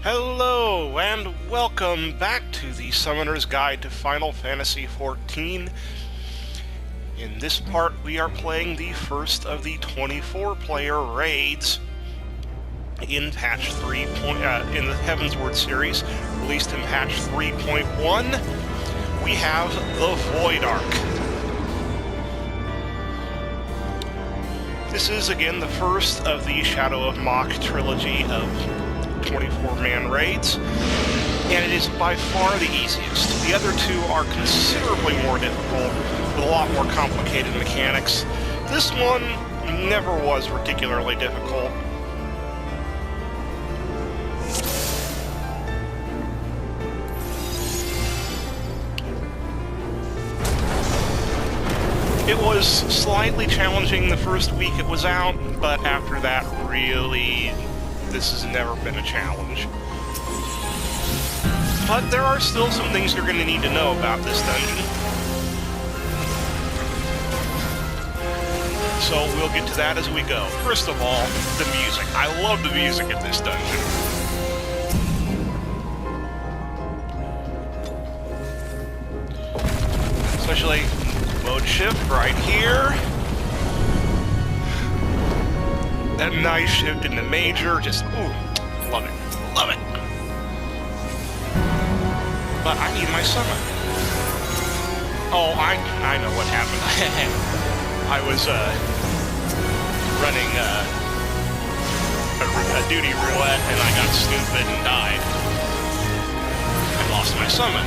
Hello, and welcome back to the Summoner's Guide to Final Fantasy XIV. In this part, we are playing the first of the 24-player raids in patch 3. In the Heavensward series, released in patch 3.1. We have the Void Ark. This is, again, the first of the Shadow of Mach trilogy of 24-man raids, and it is by far the easiest. The other two are considerably more difficult, with a lot more complicated mechanics. This one never was particularly difficult. It was slightly challenging the first week it was out, but after that, really, this has never been a challenge. But there are still some things you're going to need to know about this dungeon. So we'll get to that as we go. First of all, the music. I love the music in this dungeon. Especially mode shift right here. That nice shift into major, just, ooh, love it. Love it! But I need my summon. Oh, I know what happened. I was, running, a duty roulette, and I got stupid and died. I lost my summon.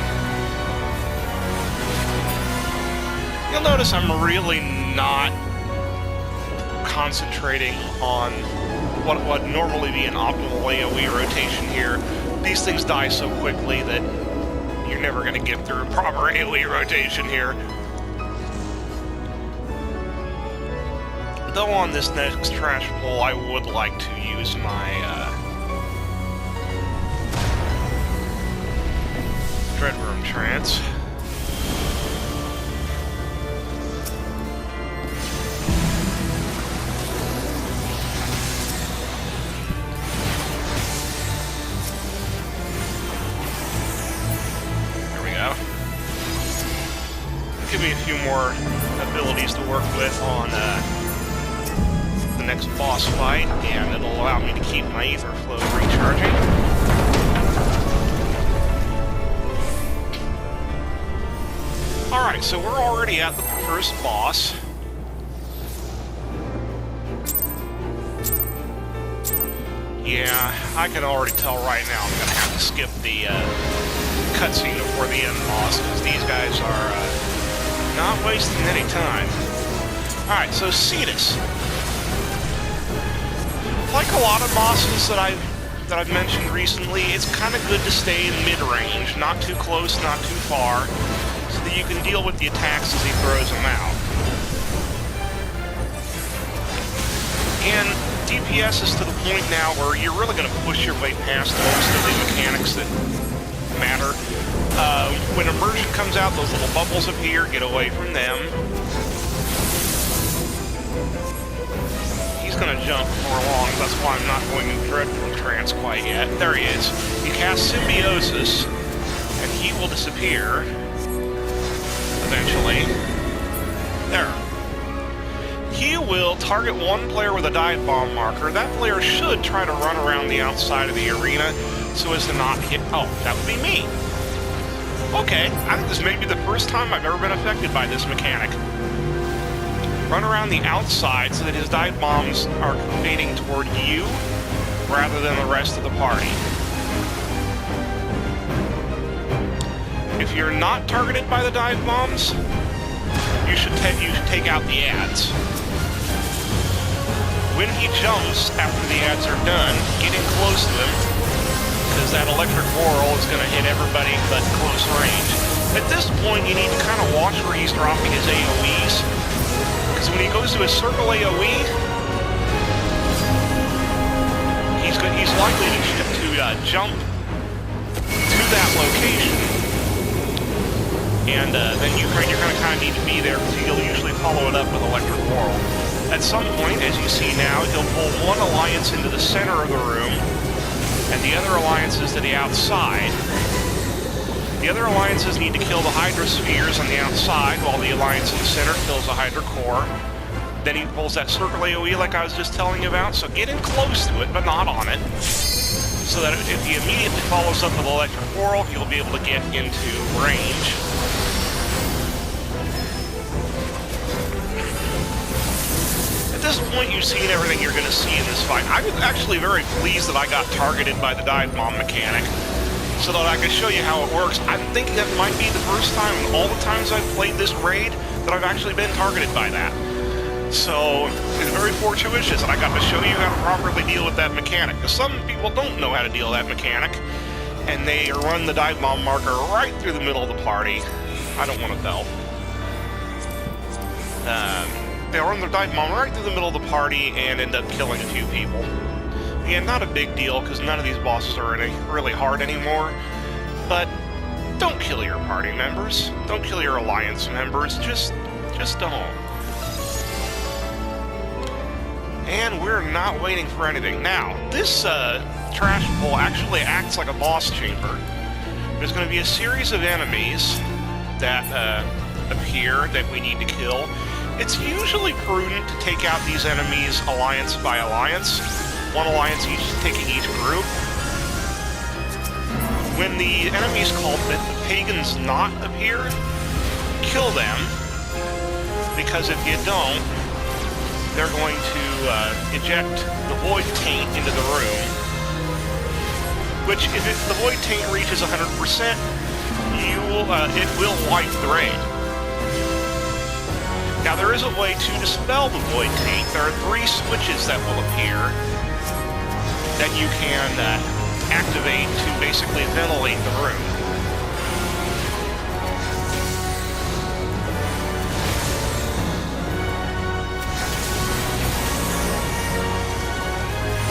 You'll notice I'm really not concentrating on what would normally be an optimal AoE rotation here. These things die so quickly that you're never going to get through a proper AoE rotation here. Though on this next trash pull, I would like to use my Dread Room Trance. Give me a few more abilities to work with on the next boss fight, and it'll allow me to keep my ether flow recharging. Alright, so we're already at the first boss. Yeah, I can already tell right now I'm going to have to skip the cutscene before the end boss, because these guys are not wasting any time. Alright, so Cetus. Like a lot of bosses that I've mentioned recently, it's kind of good to stay in mid-range, not too close, not too far, so that you can deal with the attacks as he throws them out. And DPS is to the point now where you're really going to push your way past most of the mechanics that matter. When immersion comes out, those little bubbles appear, get away from them. He's going to jump before long, that's why I'm not going to Dread Room Trance quite yet. There he is. You cast Symbiosis, and he will disappear. Eventually. There. He will target one player with a dive bomb marker. That player should try to run around the outside of the arena so as to not hit... Oh, that would be me. Okay, I think this may be the first time I've ever been affected by this mechanic. Run around the outside so that his dive bombs are fading toward you rather than the rest of the party. If you're not targeted by the dive bombs, you should take out the ads. When he jumps after the ads are done, get in close to him, because that electric whirl is going to hit everybody but close range. At this point, you need to kind of watch where he's dropping his AoEs, because when he goes to his circle AoE, he's likely to jump to that location, and then you're going to kind of need to be there, because he'll usually follow it up with electric whirl. At some point, as you see now, he'll pull one alliance into the center of the room, and the other alliances to the outside. The other alliances need to kill the Hydra spheres on the outside, while the alliance in the center kills the Hydra core. Then he pulls that circle AoE like I was just telling you about, so get in close to it, but not on it. So that if he immediately follows up with Electric Whirl, you'll be able to get into range. At this point, you've seen everything you're going to see in this fight. I was actually very pleased that I got targeted by the dive bomb mechanic, so that I can show you how it works. I think that might be the first time in all the times I've played this raid that I've actually been targeted by that. So, it's very fortuitous that I got to show you how to properly deal with that mechanic. Because some people don't know how to deal with that mechanic, and they run the dive bomb marker right through the middle of the party. I don't want to tell. They run the dive bomb right through the middle of the party and end up killing a few people. Again, not a big deal, because none of these bosses are really hard anymore, but don't kill your party members. Don't kill your alliance members. Just don't. And we're not waiting for anything. Now, this trash bowl actually acts like a boss chamber. There's going to be a series of enemies that appear that we need to kill. It's usually prudent to take out these enemies alliance by alliance. One alliance taking each group. When the enemies called the Pagan's Knot appear, kill them, because if you don't, they're going to eject the Void Taint into the room, which, if the Void Taint reaches 100%, it will wipe the raid. Now, there is a way to dispel the Void Taint. There are 3 switches that will appear that you can activate to basically ventilate the room.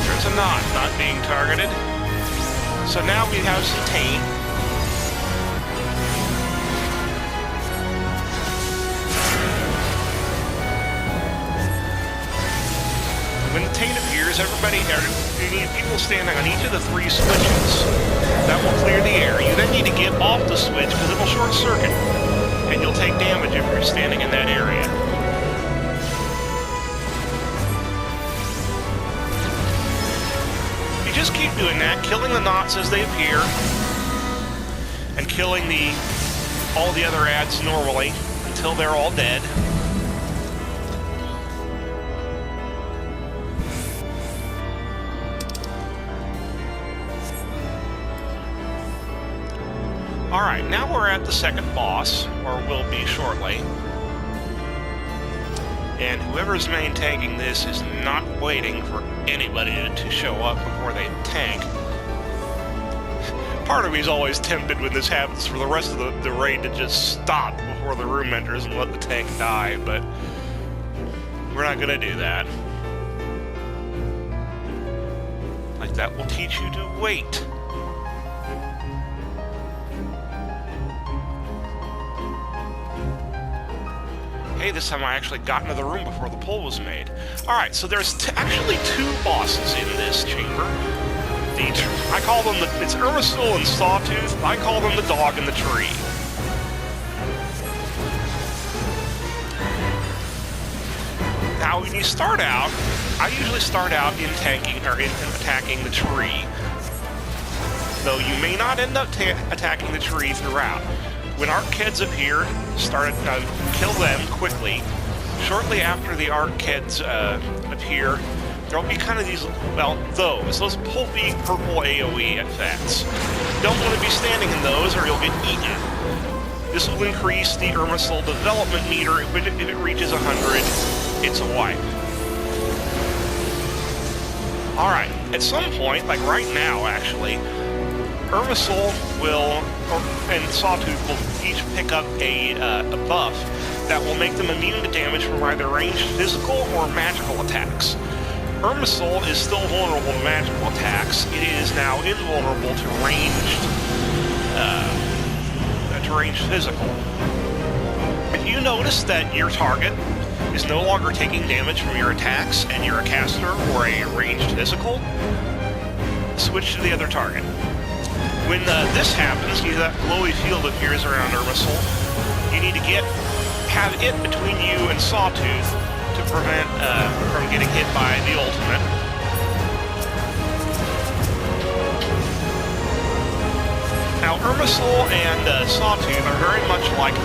There's a not being targeted. So now we have some taint. When the taint appears, you need people standing on each of the 3 switches. That will clear the air. You then need to get off the switch because it will short circuit, and you'll take damage if you're standing in that area. You just keep doing that, killing the knots as they appear, and killing all the other ads normally until they're all dead. Alright, now we're at the second boss, or will be shortly. And whoever's main tanking this is not waiting for anybody to show up before they tank. Part of me is always tempted when this happens for the rest of the raid to just stop before the room enters and let the tank die, but we're not going to do that. Like, that will teach you to wait. Hey, this time I actually got into the room before the pull was made. Alright, so there's actually 2 bosses in this chamber. I call them it's Irmisul and Sawtooth. I call them the dog in the tree. Now, when you start out, I usually start out in tanking, or in attacking the tree. Though you may not end up attacking the tree throughout. When Arc-Keds appear, kill them quickly. Shortly after the Arc-Keds appear, there'll be kind of these, those pulpy purple AoE effects. Don't want to be standing in those or you'll get eaten. This will increase the Irmisul development meter. If it reaches 100, it's a wipe. Alright, at some point, like right now actually, Irmisul and Sawtooth will each pick up a buff that will make them immune to damage from either ranged physical or magical attacks. Irmisul is still vulnerable to magical attacks. It is now invulnerable to ranged physical. If you notice that your target is no longer taking damage from your attacks and you're a caster or a ranged physical, switch to the other target. When this happens, that glowy field appears around Irmisol. You need to have it between you and Sawtooth to prevent from getting hit by the ultimate. Now, Irmisol and Sawtooth are very much like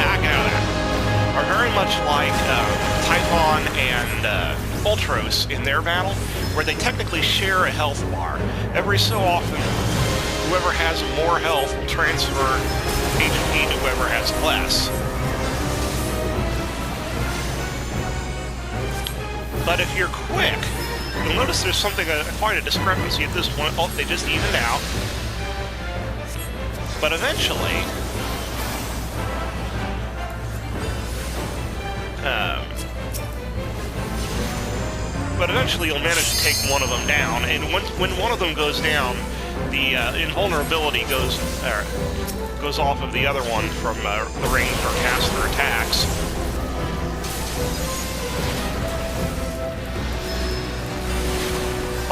are very much like Typhon and Ultros in their battle, where they technically share a health bar. Every so often, whoever has more health will transfer HP to whoever has less. But if you're quick, you'll notice there's quite a discrepancy at this point. Oh, they just evened out. But eventually, you'll manage to take one of them down, and when one of them goes down, the invulnerability goes off of the other one from the range or caster attacks.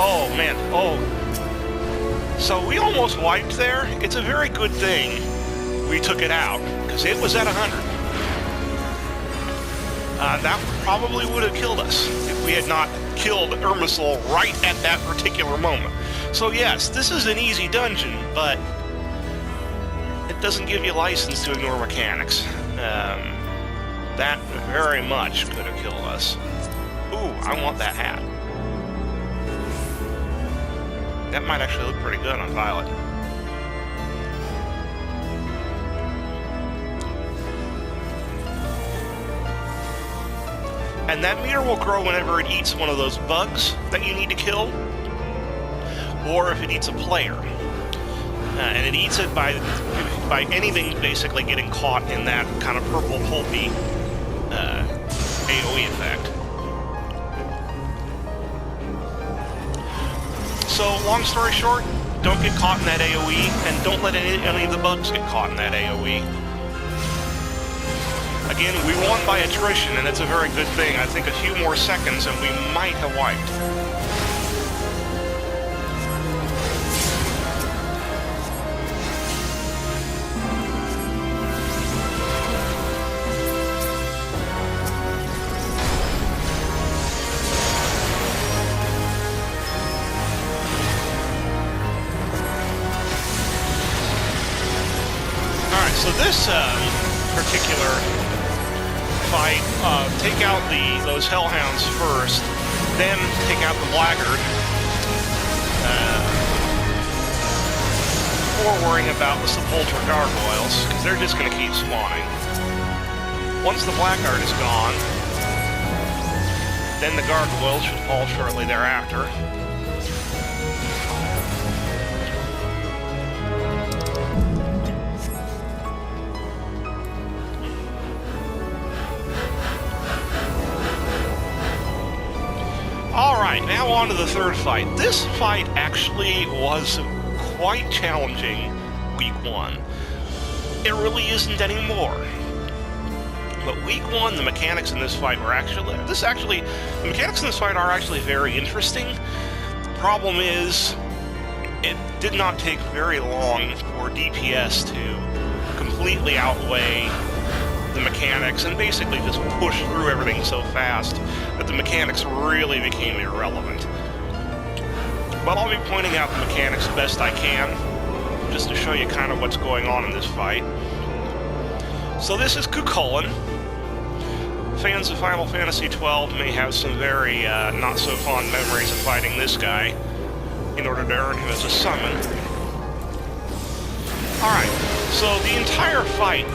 Oh man, so we almost wiped there. It's a very good thing we took it out, because it was at 100. That probably would have killed us if we had not killed Irmisol right at that particular moment. So yes, this is an easy dungeon, but it doesn't give you license to ignore mechanics. That very much could have killed us. Ooh, I want that hat. That might actually look pretty good on Violet. And that meter will grow whenever it eats one of those bugs that you need to kill, or if it eats a player. And it eats it by anything basically getting caught in that kind of purple pulpy AoE effect. So, long story short, don't get caught in that AoE, and don't let any of the bugs get caught in that AoE. Again, we won by attrition, and that's a very good thing. I think a few more seconds, and we might have wiped. Alright, so this particular fight, take out those hellhounds first, then take out the blackguard, before worrying about the sepulchral gargoyles, because they're just going to keep spawning. Once the blackguard is gone, then the gargoyles should fall shortly thereafter. Alright, now on to the third fight. This fight actually was quite challenging week one. It really isn't anymore. But week one, the mechanics in this fight were the mechanics in this fight are actually very interesting. The problem is, it did not take very long for DPS to completely outweigh the mechanics and basically just push through everything so fast that the mechanics really became irrelevant. But I'll be pointing out the mechanics best I can, just to show you kind of what's going on in this fight. So this is Cuchulainn. Fans of Final Fantasy XII may have some very not-so-fond memories of fighting this guy in order to earn him as a summon. Alright, so the entire fight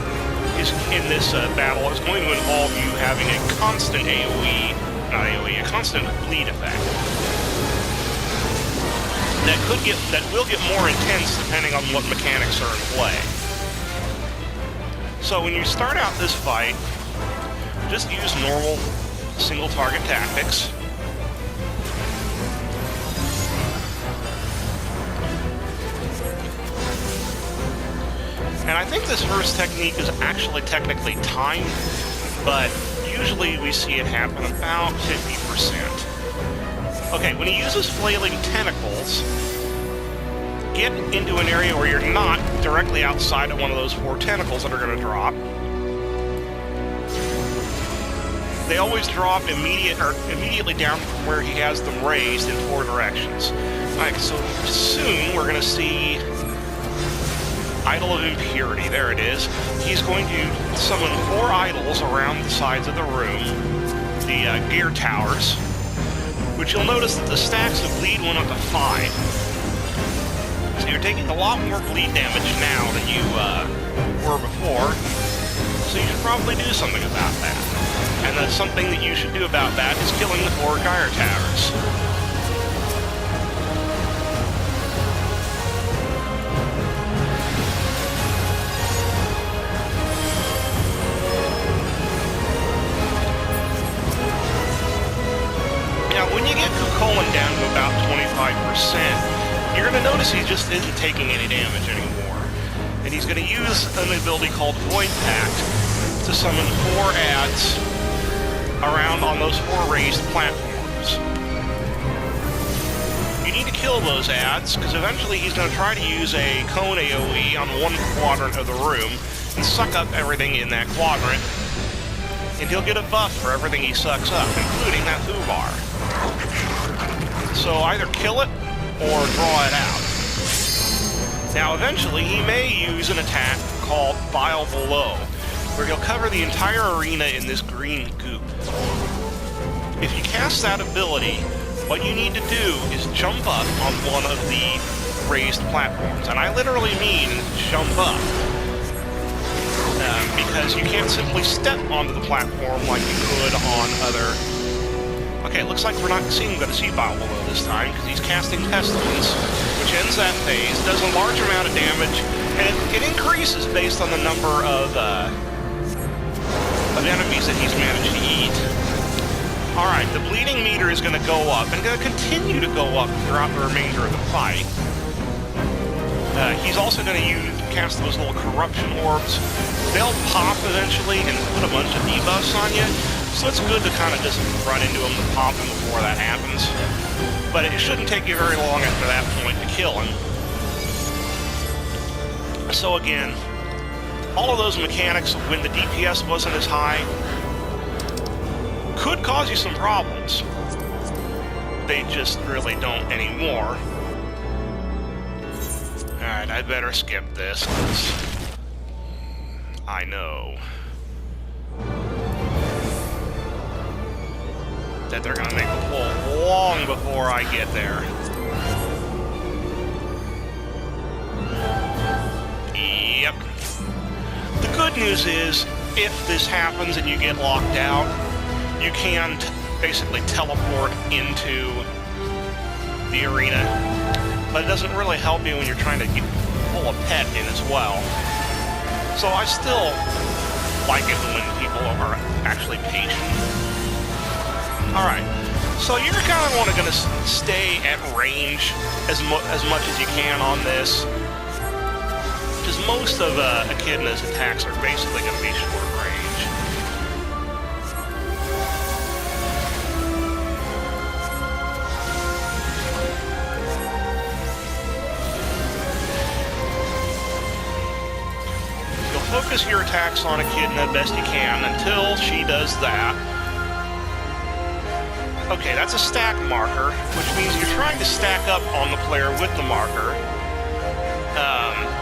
in this battle is going to involve you having a constant a constant bleed effect. That will get more intense depending on what mechanics are in play. So when you start out this fight, just use normal single target tactics. And I think this first technique is actually technically timed, but usually we see it happen about 50%. Okay, when he uses flailing tentacles, get into an area where you're not directly outside of one of those 4 tentacles that are going to drop. They always drop immediately down from where he has them raised in 4 directions. Alright, so soon we're going to see Idol of Impurity. There it is. He's going to summon 4 idols around the sides of the room, the gear towers, which you'll notice that the stacks of bleed went up to 5. So you're taking a lot more bleed damage now than you were before, so you should probably do something about that. And that's something that you should do about that is killing the 4 gyre towers. Now, when you get Cuchulainn down to about 25%, you're going to notice he just isn't taking any damage anymore. And he's going to use an ability called Void Pact to summon 4 adds around on those 4 raised platforms. You need to kill those adds, because eventually he's going to try to use a cone AoE on one quadrant of the room and suck up everything in that quadrant, and he'll get a buff for everything he sucks up, including that Uvar. So either kill it or draw it out. Now eventually he may use an attack called Bile Below, where he'll cover the entire arena in this green goop. If you cast that ability, what you need to do is jump up on one of the raised platforms. And I literally mean jump up. Because you can't simply step onto the platform like you could on other... Okay, it looks like we're not going to see Bile Below this time, because he's casting Pestilence, which ends that phase, does a large amount of damage, and it increases based on the number of enemies that he's managed to eat. Alright, the bleeding meter is going to go up, and going to continue to go up throughout the remainder of the fight. He's also going to cast those little corruption orbs. They'll pop eventually and put a bunch of debuffs on you, so it's good to kind of just run into them and pop them before that happens. But it shouldn't take you very long after that point to kill him. So again, all of those mechanics, when the DPS wasn't as high, could cause you some problems. They just really don't anymore. Alright, I better skip this, because I know that they're going to make a pull long before I get there. Yep. The good news is, if this happens and you get locked out, you can basically teleport into the arena, but it doesn't really help you when you're trying to pull a pet in as well. So I still like it when people are actually patient. Alright, so you're kind of going to stay at range as much as you can on this, because most of Echidna's attacks are basically going to be short range. You'll focus your attacks on Echidna best you can until she does that. Okay, that's a stack marker, which means you're trying to stack up on the player with the marker.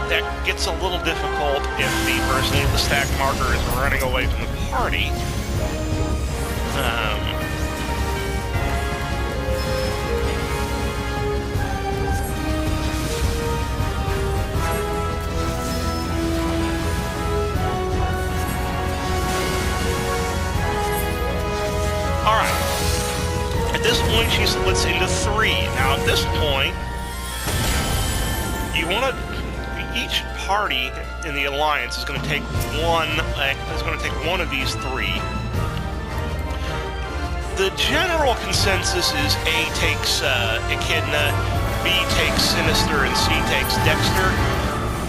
That gets a little difficult if the person with the stack marker is running away from the party. Alright. At this point, she splits into 3. Now, at this point, you want to... Each party in the alliance is going to take one of these 3. The general consensus is A takes Echidna, B takes Sinister, and C takes Dexter,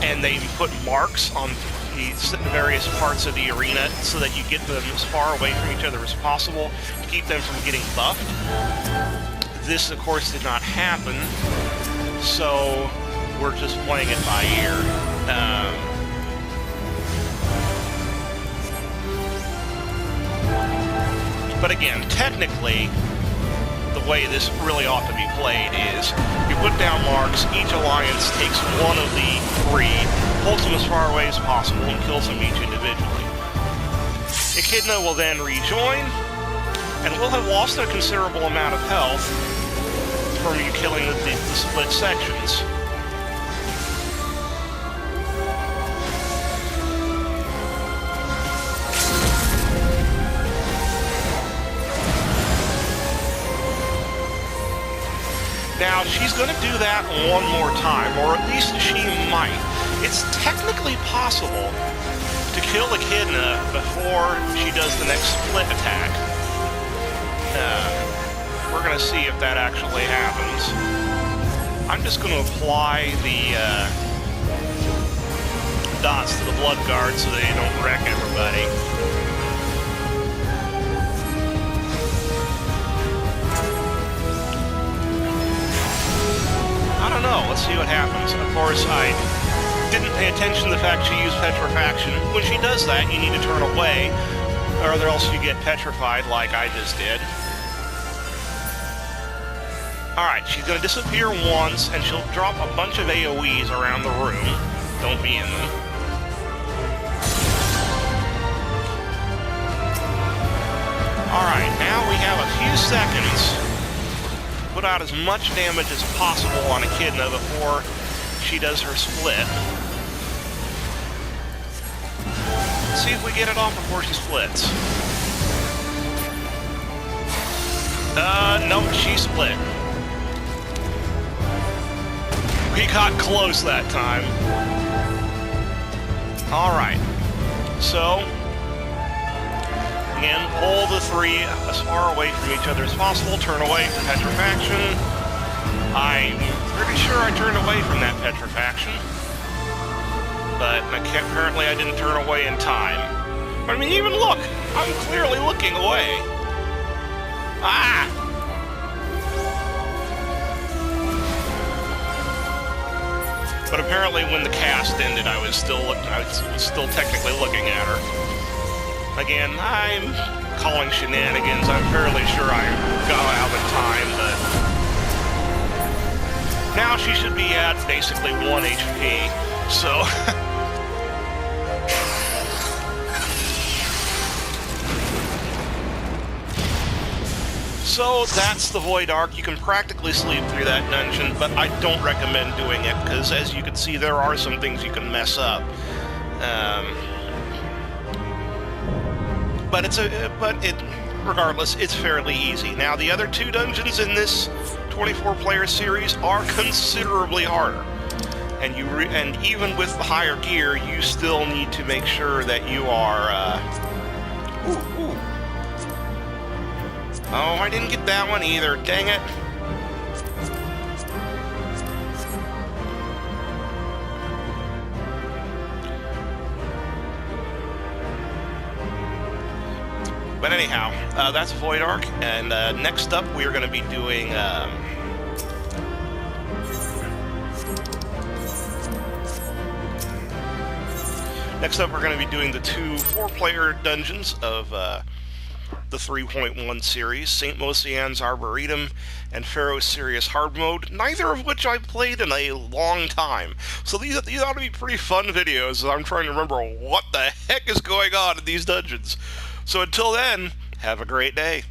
and they put marks on the various parts of the arena so that you get them as far away from each other as possible to keep them from getting buffed. This, of course, did not happen, so we're just playing it by ear. But again, technically, the way this really ought to be played is you put down marks, each alliance takes one of the three, holds them as far away as possible, and kills them each individually. Echidna will then rejoin, and we'll have lost a considerable amount of health from you killing the split sections. Now, she's going to do that one more time, or at least she might. It's technically possible to kill Echidna before she does the next split attack. We're going to see if that actually happens. I'm just going to apply the dots to the blood guard so they don't wreck everybody. I don't know. Let's see what happens. Of course, I didn't pay attention to the fact she used petrifaction. When she does that, you need to turn away, or else you get petrified like I just did. Alright, she's going to disappear once, and she'll drop a bunch of AoEs around the room. Don't be in them. Alright, now we have a few seconds. Put out as much damage as possible on Echidna before she does her split. Let's see if we get it off before she splits. Nope, she split. We got close that time. Alright. So, again, pull the three as far away from each other as possible. Turn away from petrifaction. I'm pretty sure I turned away from that petrifaction. But apparently I didn't turn away in time. I mean, even look! I'm clearly looking away. Ah! But apparently when the cast ended, I was still technically looking at her. Again, I'm calling shenanigans. I'm fairly sure I got out of time, but now she should be at basically 1 HP, so... So that's the Void Arc. You can practically sleep through that dungeon, but I don't recommend doing it, because as you can see, there are some things you can mess up. Regardless, it's fairly easy. Now, the other two dungeons in this 24-player series are considerably harder, and even with the higher gear, you still need to make sure that you are. Oh, I didn't get that one either. Dang it. But anyhow, that's Void Arc, and next up we are going to be doing the two 4-player dungeons of the 3.1 series, St. Mosian's Arboretum and Pharaoh's Serious Hard Mode, neither of which I've played in a long time. So these ought to be pretty fun videos. I'm trying to remember what the heck is going on in these dungeons. So until then, have a great day.